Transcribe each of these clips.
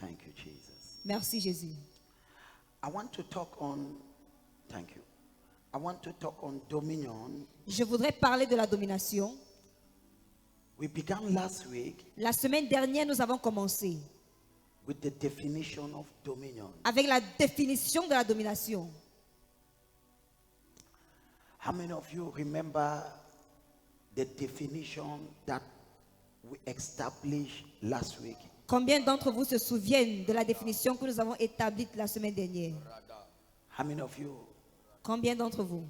Thank you, Jesus. Merci Jésus. I want to talk on, thank you. I want to talk on dominion. Je voudrais parler de la domination. We began last week La semaine dernière, nous avons commencé with the definition of dominion. avec la définition de la domination. How many of you remember the definition that we established last week? Combien d'entre vous se souviennent de la définition que nous avons établie la semaine dernière? How many of you? Combien d'entre vous?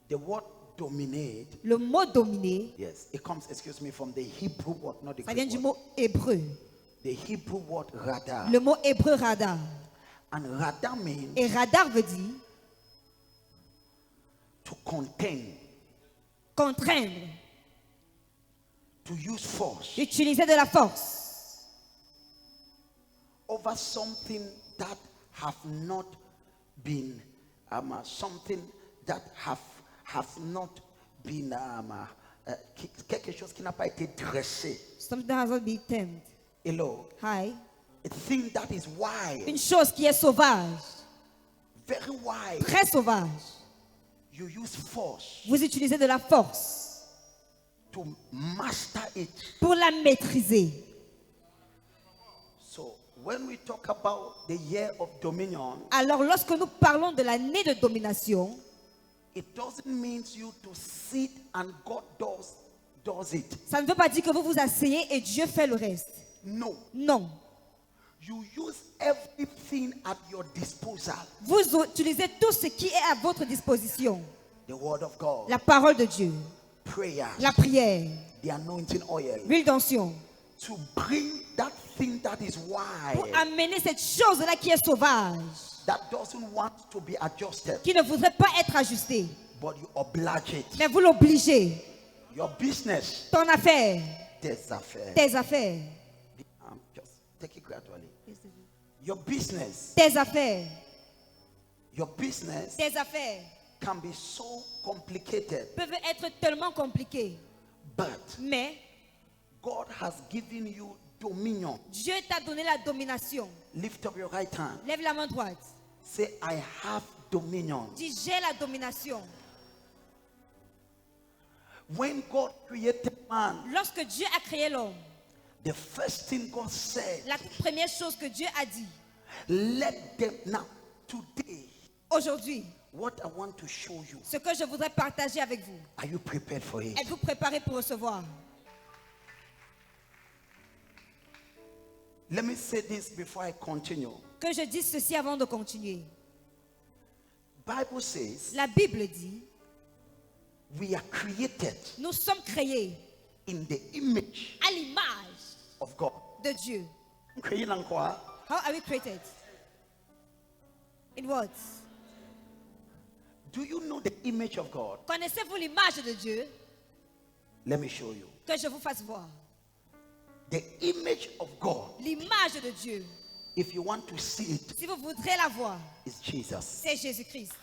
The word dominate, Le mot dominer, yes, it comes, excuse me, from the Hebrew word, not the ça vient Greek du word. mot hébreu. The Hebrew word radar. Le mot hébreu radar. And radar means Et radar veut dire to contain, contraindre, to use force utiliser de la force over something that have not been something that have not been quelque chose qui n'a pas été dressé. something that has not been tamed. Hello, Hi. a thing that is wild, Une chose qui est sauvage, very wild. très sauvage. You use force Vous utilisez de la force to master it. pour la maîtriser. So when we talk about the year of dominion, Alors lorsque nous parlons de l'année de domination, it doesn't mean you to sit and God does it. ça ne veut pas dire que vous vous asseyez et Dieu fait le reste. No. Non. You use everything at your disposal. Vous utilisez tout ce qui est à votre disposition. The word of God, La parole de Dieu, prayers, la prière, the anointing oil, l'huile d'onction, to bring that thing that is pour wild, amener cette chose-là qui est sauvage, that doesn't want to be adjusted, qui ne voudrait pas être ajustée. but you oblige it. Mais vous l'obligez. Your business, Ton affaire, tes affaires. tes affaires, Just take it gradually. Your business, tes affaires, your business tes affaires can be so complicated, peuvent être tellement compliquées. but Mais God has given you dominion. Dieu t'a donné la domination. Lift up your right hand. Lève la main droite. Say, I have dominion. Dis, j'ai la domination. When God created man, Lorsque Dieu a créé l'homme, the first thing God said, la toute première chose que Dieu a dit, let them. Now, today, aujourd'hui, what I want to show you, ce que je voudrais partager avec vous, are you prepared for it? êtes-vous préparés pour recevoir? Let me say this before I continue. Que je dise ceci avant de continuer. Bible says La Bible dit, we are created nous sommes créés in the image à l'image of God. de Dieu. Created in quoi? How are we created? In what? Do you know the image of God? Connaissez-vous l'image de Dieu? Let me show you. Que je vous fasse voir. The image of God, L'image de Dieu, if you want to see it, si vous voudrez la voir, is Jesus. c'est Jésus-Christ.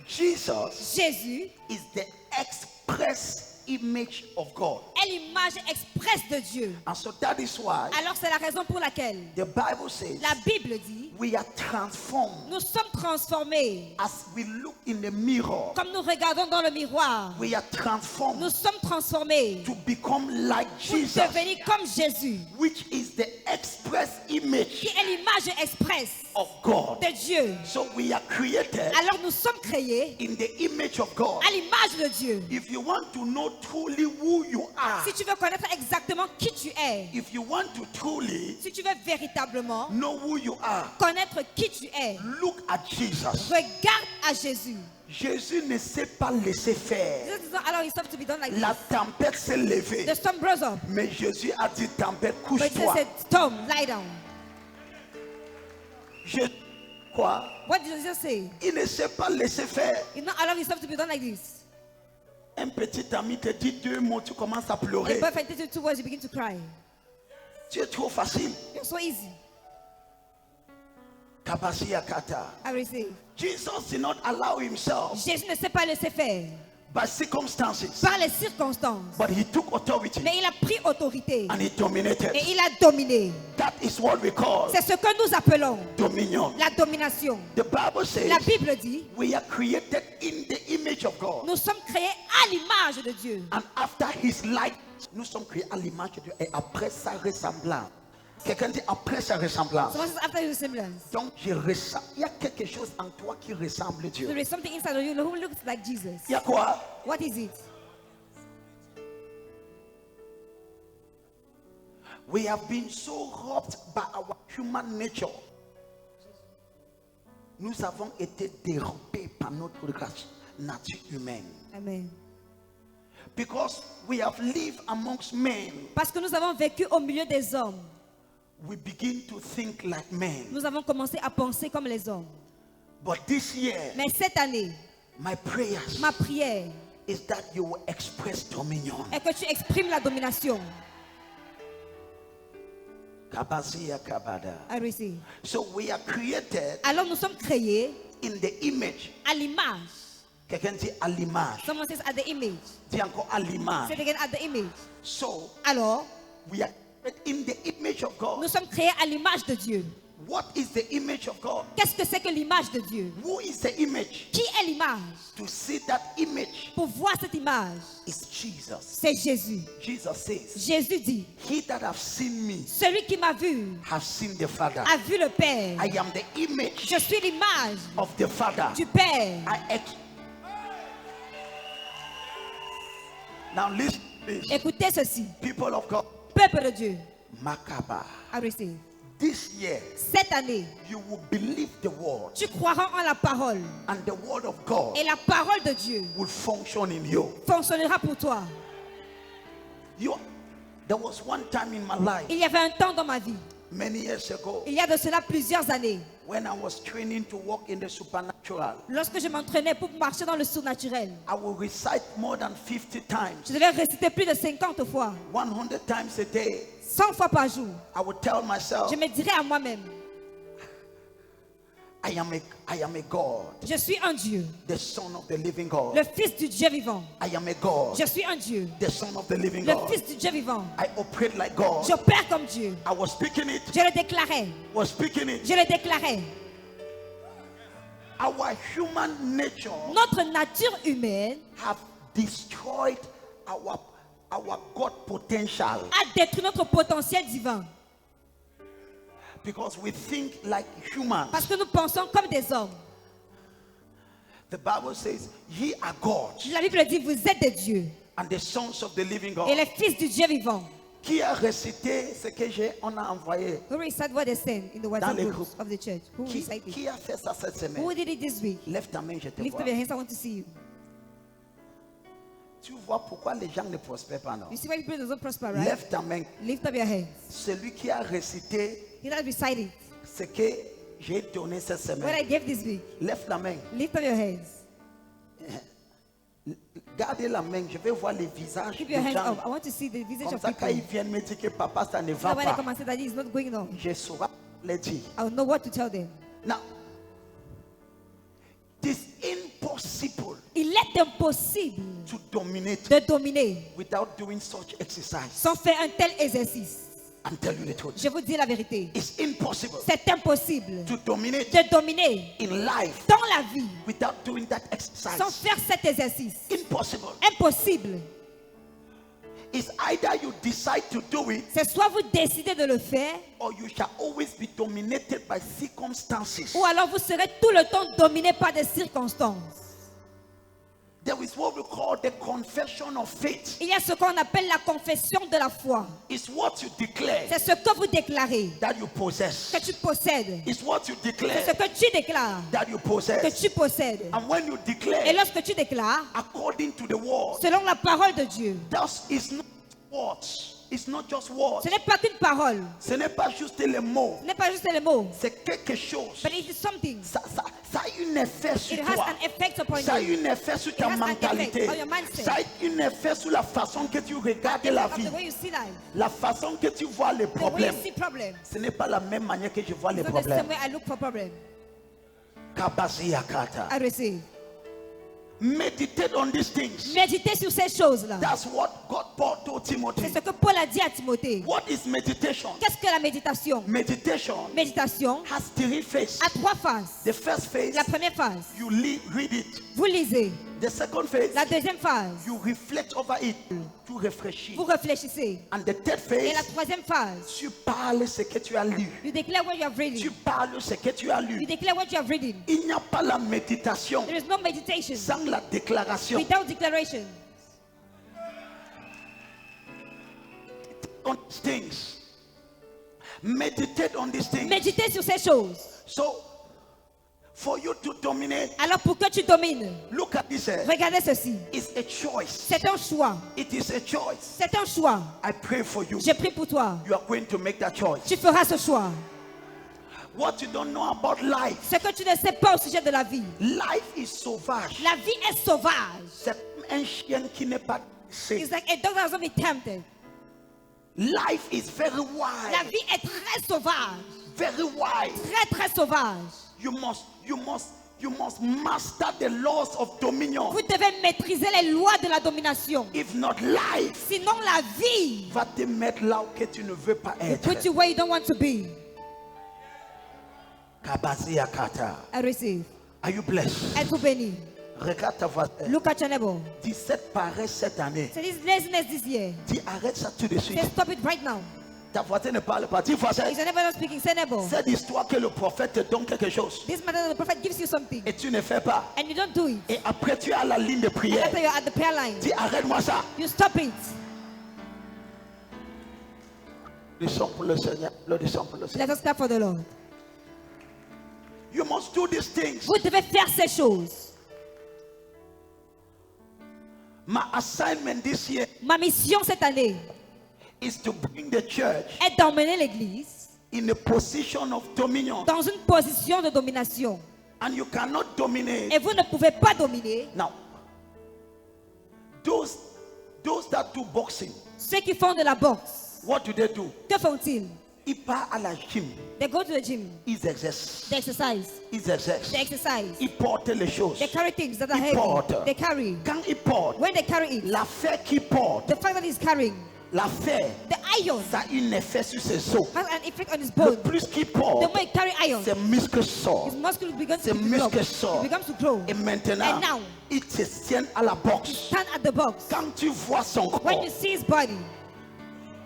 Jesus Jésus is the express image of God. est l'image expresse de Dieu. And so that is why Alors c'est la raison pour laquelle the Bible says la Bible dit, we are transformed nous sommes transformés. as we look in the mirror. Comme nous regardons dans le miroir, We are nous transformed sommes transformés to become like pour Jesus, devenir comme Jésus, which is the express qui image est l'image expresse of God. de Dieu. So we are created Alors nous sommes créés in the image of God. à l'image de Dieu. If you want to know truly who you are, Si tu veux connaître exactement qui tu es, if you want to truly si tu veux véritablement know who you are, connaître qui tu es, look at Jesus. regarde à Jésus. Jésus ne s'est pas laissé faire. Jesus is not allowing himself to be done like La this. tempête s'est levée. The storm rose up, Mais Jésus a dit, tempête, but Jesus couche-toi. said, storm, lie down. Quoi? What did Jesus say? Il ne s'est pas laissé faire. He's not allowing himself to be done like this. Un petit ami te dit deux mots, tu commences à A pleurer. boyfriend tells you 2 words, you begin to cry. Tu es trop facile. It's so easy. Kabasia kata. I receive. Jesus did not allow himself Jésus ne s'est pas laissé faire. by circumstances, par les circonstances. but he took authority Mais il a pris autorité and he dominated. et il a dominé. That is what we call C'est ce que nous appelons dominion. la domination. The Bible says La Bible dit, we are created in the image of God, nous sommes créés à l'image de Dieu. and after his light, nous sommes créés à l'image de Dieu et après sa ressemblance. Quelqu'un dit après sa ressemblance. So after his semblance. Donc il y a quelque chose en toi qui ressemble à Dieu. There is something inside of you who looks like Jesus. Il y a quoi? What is it? We have been so robbed by our human nature. Nous avons été dérobés par notre nature humaine. Amen. Because we have lived amongst men, Parce que nous avons vécu au milieu des hommes. we begin to think like men. Nous avons commencé à penser comme les hommes. But this year, Mais cette année, my prayers ma prière is that you will express dominion. est que tu exprimes la domination. Kabazia kabada. I receive. So we are created Alors nous sommes créés in the image. à l'image. Quelqu'un dit à l'image. Someone says at the image. Dis encore à l'image. Say it again, at the image. So Alors, we are in the image of God. nous sommes créés à l'image de Dieu. What is the image of God? Qu'est-ce que c'est que l'image de Dieu? Who is the image? Qui est l'image? To see that image Pour voir cette image, is Jesus. c'est Jésus. Jesus says, Jésus dit, he that have seen me celui qui m'a vu have seen the Father. a vu le Père. I am the image Je suis l'image of the Father. du Père. Now listen to this. Écoutez ceci, People of God. peuple de Dieu, Makaba. I receive. This year, Cette année, you will believe the word, tu croiras en la parole and the word of God et la parole de Dieu will function in you. fonctionnera pour toi. There was one time in my life, Il y avait un temps dans ma vie, many years ago, il y a de cela plusieurs années, when I was training to walk in the supernatural. lorsque je m'entraînais pour marcher dans le surnaturel. I will recite more than 50 times, Je devais réciter plus de 50 fois, 100 times a day. 100 fois par jour. I would tell myself, Je me dirais à moi-même, I am a God, je suis un Dieu, the Son of the living God. le Fils du Dieu vivant. I am a God, Je suis un Dieu, the Son of the living le God. Fils du Dieu vivant. I operate like God. J'opère comme Dieu. I was speaking it, Je le déclarais. was speaking it. Je le déclarais. Our human nature Notre nature humaine have destroyed our God potential a détruit notre potentiel divin. because we think like humans. Parce que nous pensons comme des hommes. The Bible says, ye are gods La Bible dit, vous êtes des dieux and the sons of the living et God. les fils du Dieu vivant. Qui a récité ce que on a envoyé? Who recite what they send in the Dans WhatsApp les groups groupes. of the church? Who recite it? Qui a fait ça cette semaine? Who did it this week? Lève ta main, je te Lift vois. up your hands, I want to see you. Tu vois pourquoi les gens ne prospèrent pas, non? You see why people don't prosper, right? Lève ta main. Lift up your hands. Celui qui a récité He that recited ce que j'ai donné cette what semaine. I gave this week. Lève la main. Lift up your hands. Gardez la main. Je vais voir les visages Keep des your hands gens. up. I want to see the visage Comme of ça, quand people. ils viennent me dire que papa, ça ne So va when they pas, come and say that it's not going on, je saurai les dire. I will know what to tell them. Now, it is impossible Il est impossible to dominate de dominer without doing such exercise. sans faire un tel exercice. I'm telling you the truth. Je vous dis la vérité. It's impossible C'est impossible to dominate de dominer in life dans la vie without doing that sans exercise. faire cet exercice. Impossible. Impossible. It's either you decide to do it C'est soit vous décidez de le faire, or you shall always be dominated by circumstances. ou alors vous serez tout le temps dominé par des circonstances. There is what we call the confession of faith. Il y a ce qu'on appelle la confession de la foi. It's what you declare C'est ce que vous déclarez that you possess. que tu possèdes. It's what you C'est ce declare que tu déclares that you que possess. tu possèdes. And when you Et declare lorsque tu déclares, according to the word, selon la parole de Dieu, that is not words. It's not just words. ce n'est pas qu'une parole, Ce n'est pas juste les mots. ce n'est pas juste les mots, C'est quelque chose. but it is something. Ça a un effet sur It has toi. an effect upon Ça a you. un effet sur ta has an mentalité. effect on your mindset. Ça a un effet sur la façon que tu regardes la Of vie. the way you see life, La façon que tu vois les the way you problèmes. see problems. Ce n'est pas la même manière que je vois les It's not the same problèmes. way I look for problems. Kabasi Yakata. I receive. Meditate on these things. Méditez sur ces choses-là. That's what Paul told C'est Timothy. ce que Paul a dit à Timothée. What is meditation? Qu'est-ce que la méditation? Meditation Méditation has three phases. a 3 phases. The first phase, La première phase, you read it. vous lisez. The second phase, La deuxième phase, you reflect over it. Tu réfléchis. vous réfléchissez. And the third Et la phase, troisième phase, tu parles ce que tu as lu. you declare what you have Tu read. parles ce que tu as You lu. declare what you have read. Il n'y a pas la méditation There is no meditation sans la déclaration. without declaration. On these things. Meditate on these things. Méditez sur ces choses. So, for you to dominate, Alors pour que tu domines, look at this. regardez ceci. It's a choice. C'est un choix. It is a choice. C'est un choix. I pray for you. Je prie pour toi. You are going to make that choice. Tu feras ce choix. What you don't know about life. Ce que tu ne sais pas au sujet de la vie. Life is sauvage. La vie est sauvage. C'est un chien qui n'est pas safe. It's like a dog that has not been tempted. Life is very La wide. vie est très sauvage. Very wide. Très sauvage. You must master the laws of dominion. Vous devez maîtriser les lois de la domination. If not, life Sinon la vie va te mettre là où que tu ne veux pas will être. put you where you don't want to be. Kabasi Akata. I receive. Are you blessed? Êtes-vous béni? Regarde ta voix. Look at your neighbor. Dis cette paresse cette année. Say this laziness this year. Dis arrête ça tout de suite. Say stop it right now. Ta voisine ne parle pas. Dis voisin. Is your neighbor not speaking? Say neighbor. Cette histoire que le prophète te donne quelque chose This matter the prophet gives you something et tu ne fais pas. and you don't do it. Et après tu as la ligne de And prière. after you're at the prayer line, Dis arrête-moi ça. you stop it. Le sang pour le Seigneur. Le sang pour le Seigneur. Let us clap for the Lord. You must do these things. Vous devez faire ces choses. My assignment this year Ma mission cette année is to bring the church est d'emmener l'église in a position of dominion. dans une position de domination. And you cannot dominate. Et vous ne pouvez pas dominer. Now, those that do boxing, Ceux qui font de la boxe, what do they do? que font-ils? Ils partent à la gym. They go to the gym. Ils exercent. They exercise. Ils exercent. They exercise. Ils portent les choses. They carry things that are Ils heavy. portent. They carry. Quand ils portent, When they carry it, l'affaire qu'ils portent, the fact that he's carrying, l'affaire, the iron ça a un effet sur ses os. has an effect on his Le bone. plus qu'il The porte, more he carry iron, ses muscles sortent. his muscle begins Ses to develop. muscles sortent. It begins to grow. Et maintenant, And now, il te tient à la boxe. stand at the box. Quand tu vois son When corps, you see his body,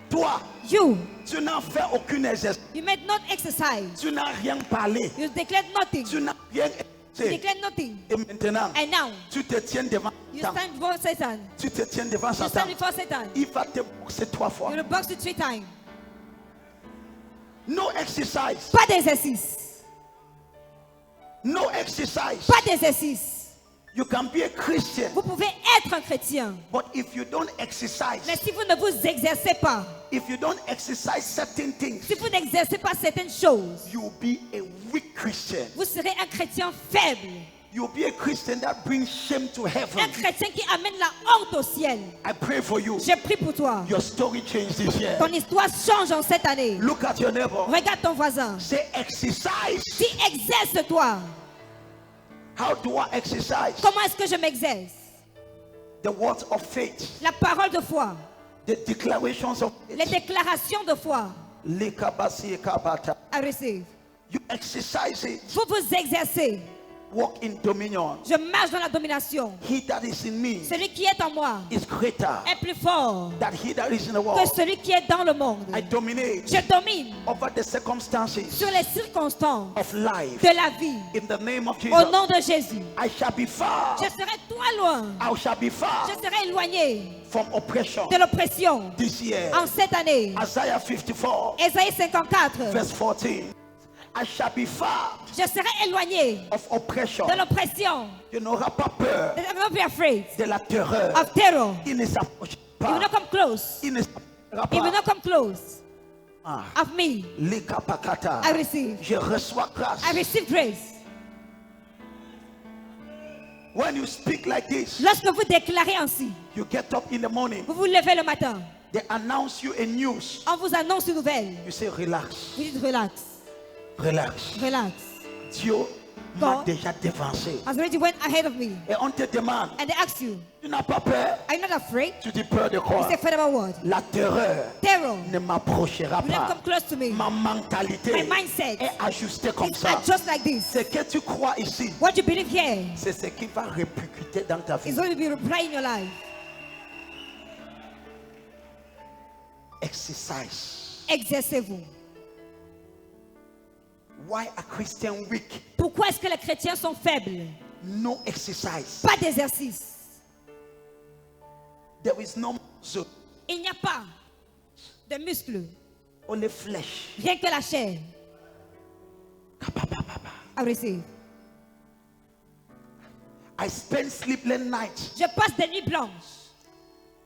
toi, you tu n'as fait aucun exercice. made not exercise. Tu n'as rien parlé. You declared nothing. Tu n'as rien You fait. declared nothing. Et maintenant, And now, tu te tiens devant you Satan. stand before Satan. Tu te tiens devant You Satan. stand before Satan. Il va te boxer 3 fois. You will box you 3 times. No exercise. Pas d'exercice. No exercise. Pas d'exercice. You can be a Christian, Vous pouvez être un chrétien. but if you don't exercise, Mais si vous ne vous exercez pas, if you don't exercise certain things, si vous n'exercez pas certaines choses, you'll be a weak Christian. vous serez un chrétien faible. You'll be a Christian that brings shame to heaven. Un chrétien qui amène la honte au ciel. I pray for you. Je prie pour toi. Your story changed this year. Ton histoire change en cette année. Look at your neighbor. Regarde ton voisin. Say exercise. Dis exerce-toi. How do I exercise? Comment est-ce que je m'exerce? The words of faith. La parole de foi. The declarations of Les faith. déclarations de foi. Lekabasi ekabata. I receive. You exercise it. Vous vous exercez. Walk in dominion. Je marche dans la domination. He that is in me Celui qui est en moi is greater est plus fort than he that is in the que world. celui qui est dans le monde. I dominate Je domine over the circumstances sur les circonstances of life. de la vie. In the name of Au Jesus, nom de Jésus. I shall be far. Je serai toi loin. I shall be far Je serai éloigné from oppression de l'oppression. this year. En cette année, Isaiah 54, Ésaïe 54, verse 14. I shall be far je serai éloigné of oppression. de l'oppression. Tu n'auras pas peur I will not be afraid de la terreur. of terror. Il ne s'approche It will pas. not come close. Il ne s'approchera It will pas. not come close Ah. of me. Likapakata. I receive. Je reçois grâce. I receive grace. When you speak like this, Lorsque vous déclarez ainsi, you get up in the morning. vous vous levez le matin, They announce you a news. on vous annonce une nouvelle. You say, relax, Vous dites relax, relax. relax. Dieu m'a God déjà dévancé. has already went ahead of me. Et on te demande, And they ask you, tu n'as pas peur? are you not afraid? Tu dis peur de You quoi? say, afraid about what? La terreur Terror. ne m'approchera You never pas. come close to me. Ma mentalité My mindset est ajustée comme is ça. just like this. Ce que tu crois ici, What you believe here c'est ce qui va répercuter dans ta vie. is going to be replaying in your life. Exercise. Exercez-vous. Why are Christians weak? Pourquoi est-ce que les chrétiens sont faibles? No exercise. Pas d'exercice. There is no muscle, Il n'y a pas de muscles, only flesh. rien que la chair. I receive. I spend sleepless nights Je passe des nuits blanches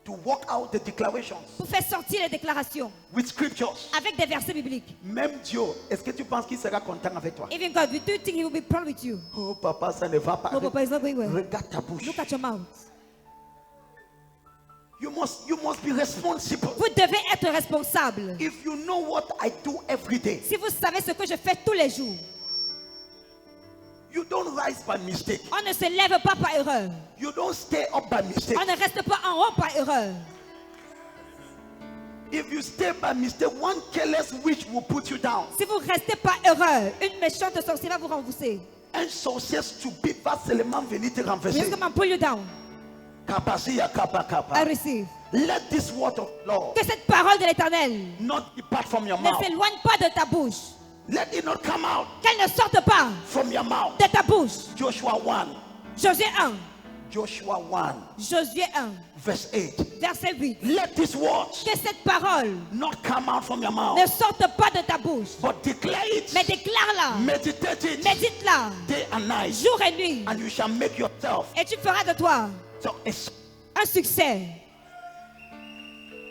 to work out the declarations pour faire sortir les déclarations with scriptures. avec des versets bibliques. Même Dieu, est-ce que tu penses qu'il sera content avec toi? Even God, do you think He will be proud with you? Oh papa, ça ne va pas. No, Papa, it's not going well. Regarde ta bouche. Look at your mouth. You must be responsible. Vous devez être responsable. If you know what I do every day, Si vous savez ce que je fais tous les jours, you don't rise by mistake. on ne se lève pas par erreur. You don't stay up by mistake. On ne reste pas en haut par erreur. If you stay by mistake, one careless witch will put you down. Si vous restez par erreur, une méchante sorcière va vous renverser. Un sorcier stupide va seulement venir te He's renverser. going to pull you down. Kapasiya kapa I kapa. receive. Let this word of Lord Que cette parole de l'Éternel not depart from your ne mouth. s'éloigne pas de ta bouche. Let it not come out Qu'elle ne sorte pas from your mouth. de ta bouche. Joshua 1. Josué 1. Joshua 1, Josué 1. verse 8. Verset 8. Let these words Que cette parole not come out from your mouth, ne sorte pas de ta bouche. but declare it, Mais déclare-la. meditate it Médite-la. day and night, Jour et nuit. and you shall make yourself Et tu feras de toi un succès.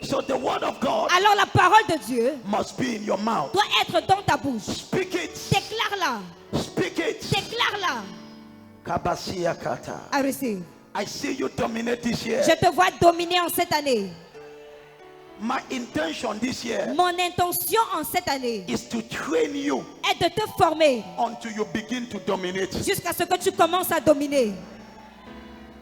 So the word of God Alors la parole de Dieu must be in your mouth. doit être dans ta bouche. Speak it. Déclare-la. Speak it. Déclare-la. Kabasia kata. I receive. I see you dominate this year. Je te vois dominer en cette année. My intention this year Mon intention en cette année is to train you est de te former until you begin to dominate. jusqu'à ce que tu commences à dominer.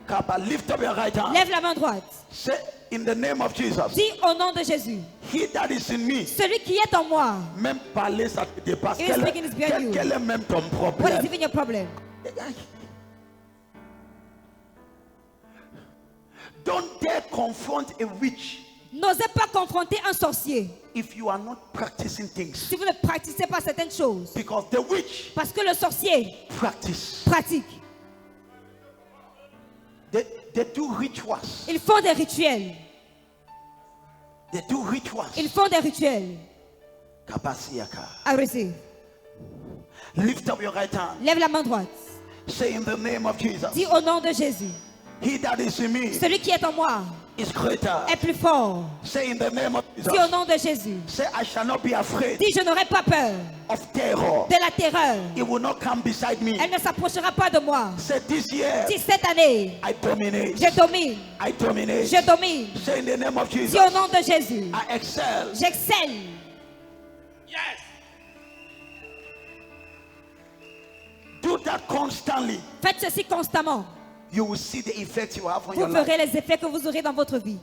Kaba, lift up your right hand. Lève la main droite. Say in the name of Jesus. Dis au nom de Jésus. He that is in me. Celui qui est en moi. Même parler ça te dépasse. Even speaking is beyond you. Quel est même ton What is problème? even your problem? Don't dare confront a witch N'osez pas confronter un sorcier if you are not practicing things. si vous ne pratiquez pas certaines choses. Because the witch Parce que le sorcier practice. pratique. They do rituals. Ils font des rituels. They do rituals. Ils font des rituels. Kabasiaka. I receive. Lift up your right hand. Lève la main droite. Say in the name of Jesus. Dis au nom de Jésus. He that is in me Celui qui est en moi is greater. est plus fort. Say in the name of Jesus. Dis au nom de Jésus. Say I shall not be afraid Dis je n'aurai pas peur of terror. de la terreur. It will not come beside me. Elle ne s'approchera pas de moi. Say this year Dis cette année, I dominate. je domine. I dominate. Je domine. Say in the name of Jesus. Dis au nom de Jésus. I excel. J'excelle. Yes. Do that constantly. Faites ceci constamment. You will see the effect you have on Vous your life. verrez les effets que vous aurez dans votre vie.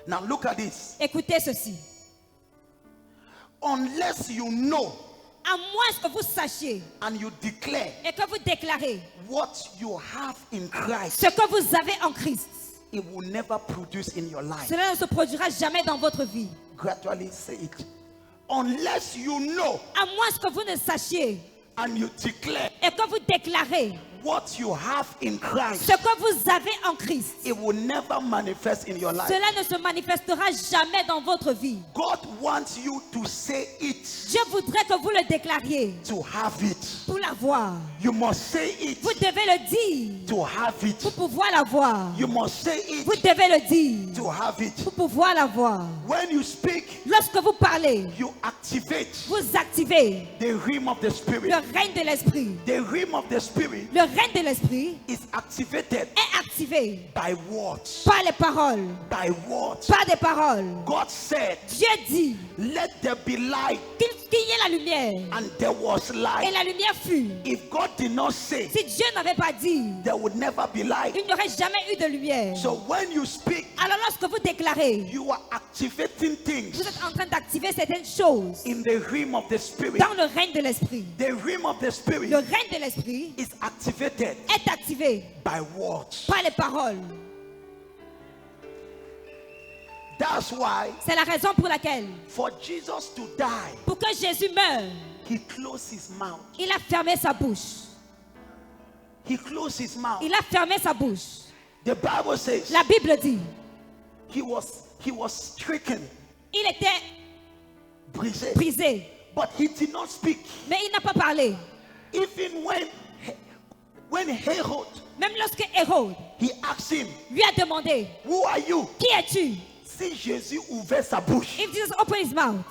Now look at this. Écoutez ceci. Unless you know À moins que vous sachiez and you declare et que vous déclarez what you have in Christ, ce que vous avez en Christ, it will never produce in your life. cela ne se produira jamais dans votre vie. Gradually say it. Unless you know À moins que vous ne sachiez and you declare et que vous déclarez what you have in Christ, ce que vous avez en Christ, it will never manifest in your life. cela ne se manifestera jamais dans votre vie. God wants you to say it, Je voudrais que vous le déclariez to have it. pour l'avoir. You must say it, Vous devez le dire to have it. pour pouvoir l'avoir. You must say Vous it, devez le dire to have it. pour pouvoir l'avoir. When you speak, Lorsque vous parlez, you activate vous activez the realm of the le spirit. règne de l'esprit. The realm of the spirit Le règne de l'esprit is activated est activé by words. par les paroles, By words. par des paroles. God said, Dieu dit let there be light, qu'il qu'il y ait la lumière. and there was Et light. la lumière fut. If God did not say, Si Dieu n'avait pas dit, there would never be light. il n'y aurait jamais eu de lumière. So when you speak, Alors lorsque vous déclarez, you are activating vous things êtes en train d'activer certaines choses in the realm of the spirit. dans le règne de l'esprit. The realm of the spirit Le règne de l'esprit is activated est activé by words. par les paroles. That's why C'est la raison pour laquelle, for Jesus to die, pour que Jésus meure, he closed his mouth. il a fermé sa bouche. He closed his mouth. Il a fermé sa bouche. The Bible says La Bible dit, he was stricken, il était brisé, brisé, but he did not speak. mais il n'a pas parlé. Even when Herod, Même lorsque Hérode he asked him, lui a demandé, who are you? qui es-tu? Si Jésus ouvrait sa bouche, If Jesus opened his mouth,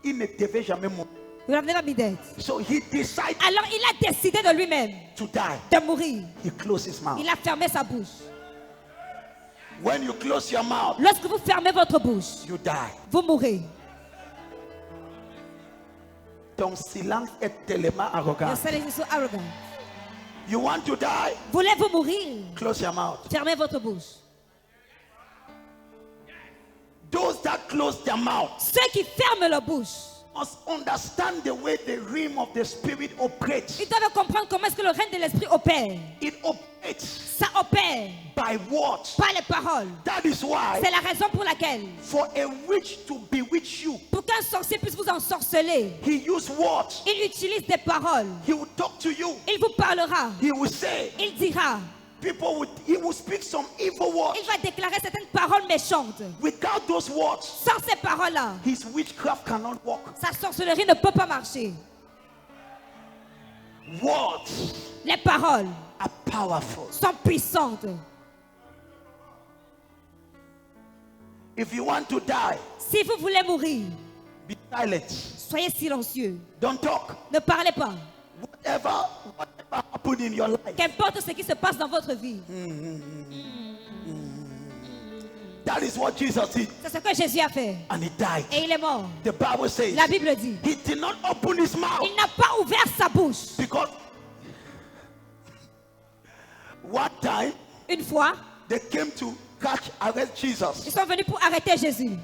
il ne devait jamais mourir. he would have never been dead. So he decided Alors il a décidé de lui-même to die. de mourir. He closed his mouth. Il a fermé sa bouche. When you close your mouth, Lorsque vous fermez votre bouche, you die. vous mourrez. Ton silence est tellement arrogant. Your silence is so arrogant. You want to die? Voulez-vous mourir? Close your mouth. Fermez votre bouche. Those that close their mouth Ceux qui ferment leur bouche, must understand the way the realm of the spirit operates. ils doivent comprendre comment est-ce que le règne de l'esprit opère. It operates Ça opère by words. par les paroles. That is why C'est la raison pour laquelle, for a witch to bewitch you, pour qu'un sorcier puisse vous ensorceler, he use words. il utilise des paroles. He will talk to you. Il vous parlera. He will say, Il dira. he will speak some evil words. Il va déclarer certaines paroles méchantes. Without those words, Sans ces paroles-là, his witchcraft cannot work. sa sorcellerie ne peut pas marcher. Words Les paroles are powerful. sont puissantes. If you want to die, Si vous voulez mourir, be silent. soyez silencieux. Don't talk. Ne parlez pas. Whatever happened in your life, Qu'importe ce qui se passe dans votre vie. that is what Jesus did. C'est ce que Jésus a fait. And he died. Et il est mort. The Bible says La Bible dit, he did not open his mouth il n'a pas ouvert sa bouche. because one time Une fois, they came to arrest Jesus ils sont venus pour arrêter Jésus.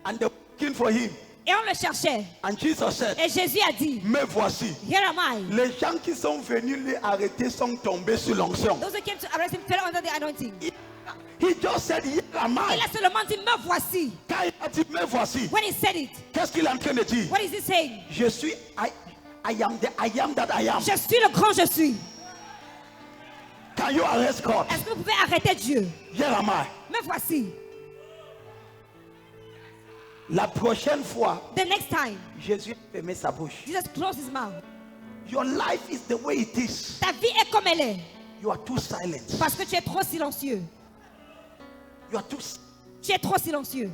and they were looking for him. Et on le cherchait. And Jesus said, Et Jésus a dit, me voici. here am I. Les gens qui sont venus l'arrêter sont tombés sur l'onction. Those who came to arrest him fell under the anointing. He just said, here am Il I. a seulement dit, me voici. Quand il a dit, me voici, When he said it, qu'est-ce qu'il est en train de dire? what is he saying? Je suis, I am the I am that I am. Je suis le grand je suis. Can you arrest God? Est-ce que vous pouvez arrêter Dieu? Here am I. Me voici. La prochaine fois, The next time, Jésus a fermé sa bouche. Jesus closed his mouth. Your life is the way it is. Ta vie est comme elle est. You are too silent. Parce que tu es trop silencieux. You are too. Tu es trop silencieux.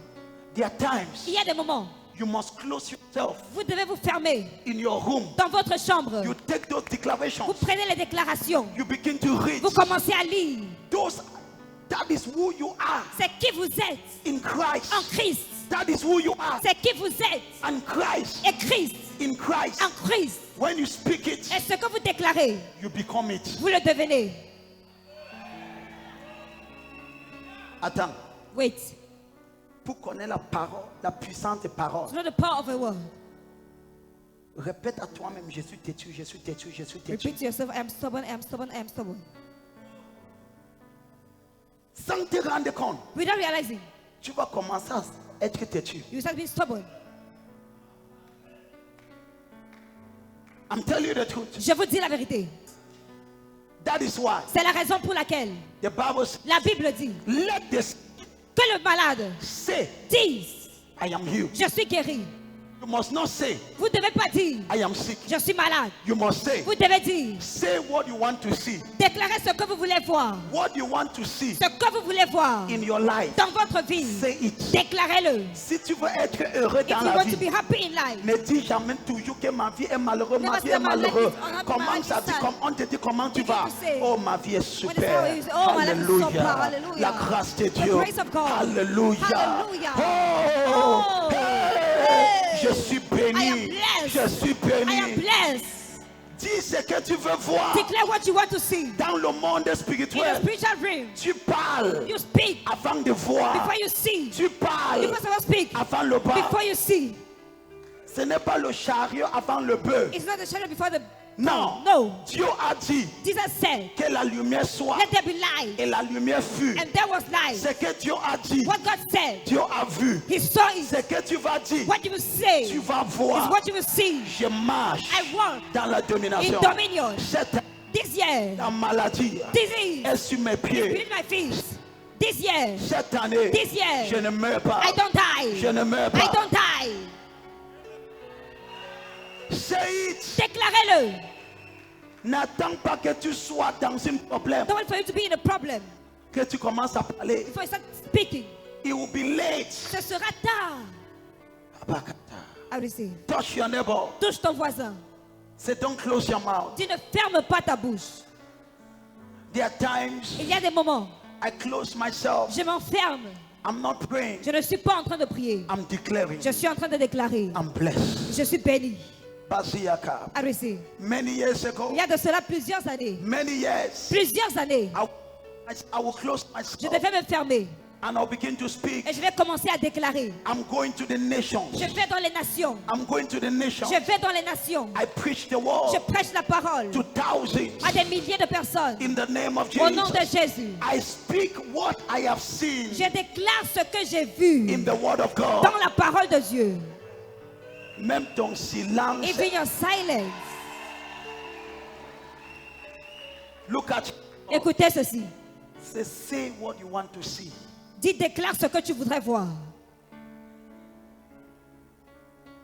There are times Il y a des moments, you must close yourself vous devez vous fermer in your room. dans votre chambre. You take those declarations. Vous prenez les déclarations. You begin to read. Vous commencez à lire. That is who you are C'est qui vous êtes in Christ. en Christ. That is who you are C'est qui vous êtes in Christ. et Christ. In Christ. En Christ. When you speak it, Et ce que vous déclarez, you become it. vous le devenez. Attends. Wait. Pour connaître la parole, la puissance des paroles, To know the power of a word. répète à toi-même, je suis têtu, je suis têtu, je suis têtu. Repeat to yourself, I am stubborn, I am stubborn, I am stubborn. Sans te rendre compte, Without realizing, tu vas commencer à être têtu. you start being stubborn. I'm telling you the truth. Je vous dis la vérité. That is why C'est la raison pour laquelle the Bible says, la Bible dit let this que le malade say, dise, I am healed. je suis guéri. You must not say, Vous ne devez pas dire, I am sick. je suis malade. You must say, Vous devez dire, say what you want to see. déclarez ce que vous voulez voir. What you want to see Ce que vous voulez voir in your life. dans votre vie. Say it. Déclarez-le. Si tu veux être heureux If dans you la want vie, to be happy in life, ne dis jamais toujours que ma vie est malheureuse, ma Never vie say est my life malheureuse. is unhappy, my Comment life ça is dit, sad. comme on te dit comment tu What vas? did you say? Oh, ma vie est When super. it's how it is, oh, my life is super, Alléluia. hallelujah. La grâce de The Dieu. grace of God. Alléluia. Hallelujah. Oh, Oh, hey. hey. Je suis béni. I am Dis ce que tu veux voir. Declare what you want to see. Dans le monde In the spirituel, spiritual realm, tu parles you speak avant de voir. before you see. Tu parles You must never speak avant le pas. before you see. Ce n'est pas le chariot avant le bœuf. It's not the shadow before the Non. No. Dieu a dit Jesus said, que la lumière soit let there be light. et la lumière fut. And there was light. Ce que Dieu a dit, What God said, Dieu a vu. He saw it. Ce que tu vas dire, What you will say tu is vas voir. what you will see. Je marche I walk dans la domination. in dominion. Cette This year, la maladie disease est sur mes is pieds. beneath my feet. This year, Cette année, This year, je ne meurs pas. I don't die. Je ne meurs I pas. don't die. Say it. Déclarez-le. N'attends pas que tu sois dans un problème, Don't wait for you to be in a problem que tu commences à parler. before you start speaking. It will be late. Ce sera tard. I receive. Touch your neighbor. Touche ton voisin. Say, don't close your mouth. Tu ne fermes pas ta bouche. There are times Il y a des moments, I close myself. je m'enferme. I'm not praying. Je ne suis pas en train de prier. I'm declaring. Je suis en train de déclarer. I'm blessed. Je suis béni. Baziaka. I receive. Many years ago, Il y a de cela plusieurs années. many years, Plusieurs années. I will close Je myself devais me fermer. and I'll begin to speak. Et je vais commencer à déclarer. I'm going to the nations. Je vais dans les nations. I'm going to the nations. Je vais dans les nations. I preach the word Je prêche la parole to thousands à des milliers de personnes. in the name of Au nom de Jesus. Jésus. I speak what I have seen Je déclare ce que j'ai vu in the word of God. dans la parole de Dieu. Même ton silence. Even your silence. Look at. Écoutez ceci. Say what you want to see. Dis, déclare ce que tu voudrais voir.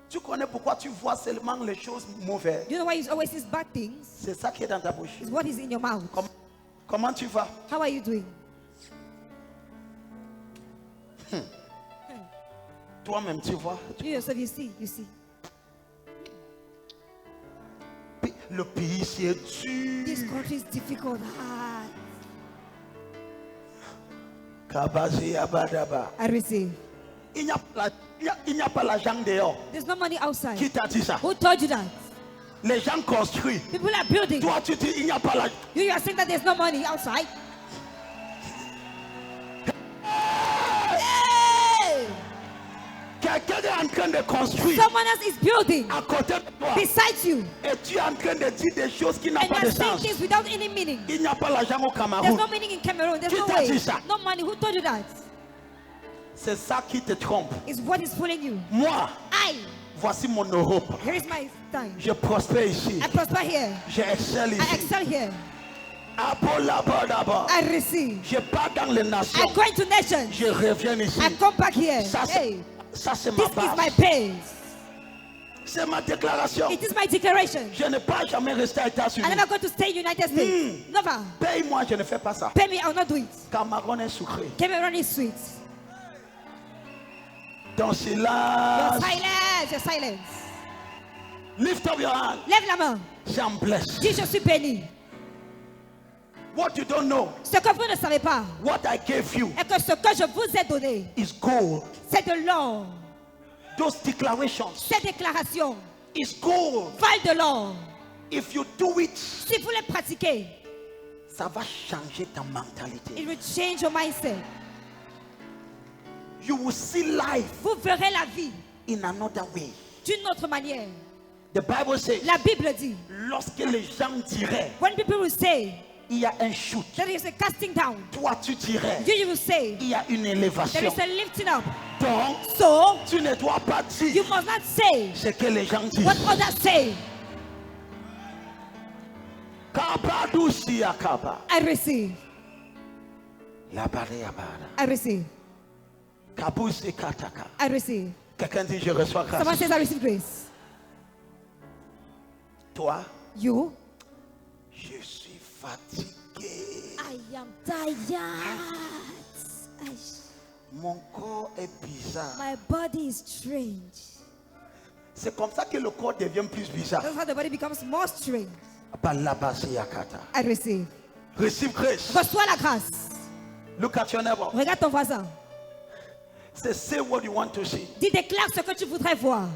Tu connais pourquoi tu vois seulement les choses mauvaises. You know why you always see bad things? C'est ça qui est dans ta bouche. It's what is in your mouth. Comment tu vas? How are you doing? Toi-même, tu vois. You yourself, you see. You see. Le pays, c'est This dur. country is difficult. Hard. Kabazi abadaba. I receive. Il n'y a pas l'argent dehors. There's no money outside. Qui t'a dit ça? Who told you that? Les gens construisent. People are building. Toi, tu dis il n'y a pas l'argent. You are saying that there's no money outside. Hey! Quelqu'un est en train de construire Someone else is building à côté de toi. beside you. Et tu es en train de dire des choses qui n'ont And pas you de are saying sens. things without any meaning. Il n'y a pas l'argent au There's Cameroun. no meaning in Cameroon. There's Qui no t'a dit way. ça? No money. Who told you that? C'est ça qui te trompe. It's what is fooling you. Moi, I. voici mon Europe. Here is my time. Je prospère ici. I prosper here. Je excelle I ici. excel here. D'abord. I receive. Je pars dans les nations. I go into nations. Je reviens ici. I come back here. Ça, Hey, c'est this ma is my base. pace. C'est ma déclaration. It is my declaration. Je ne pas jamais rester aux États-Unis. I never go to stay in United States. Never. Paye-moi, je ne fais pas ça. Pay me, I will not do it. Cameroun est sucré. Cameroon is sweet. Ton Your silence. silence, your silence. Lift up your hand. Lève la main. Say, I'm blessed. Dis, je suis béni. What you don't know, Ce que vous ne savez pas what I gave you est que ce que je vous ai donné, is gold. c'est de l'or. Those declarations Ces déclarations is gold. valent de l'or. If you do it, Si vous les pratiquez, ça va changer ta mentalité. it will change your mindset. You will see life Vous verrez la vie in another way. d'une autre manière. The Bible says, La Bible dit, lorsque les gens diraient, when people will say, il y a un chute, there is a casting down, toi tu dirais, you will say, il y a une there élévation. is a lifting up. Donc, So, tu ne dois pas you dire must not say ce que les gens disent. what others say. Kabadusi akaba. I receive. La barriabara. I receive. Kabusi kataka. I receive. Quelqu'un dit je reçois grâce. Someone says, I receive grace. Toi, You? je suis fatigué. I am tired. Mon corps est bizarre. My body is strange. C'est comme ça que le corps devient plus bizarre. That's how the body becomes more strange. Balabasi yakata. I receive. Receive grace. Reçois la grâce. Look at your neighbor. Regarde ton voisin. Say what you want to see. Dis, déclare ce que tu voudrais voir.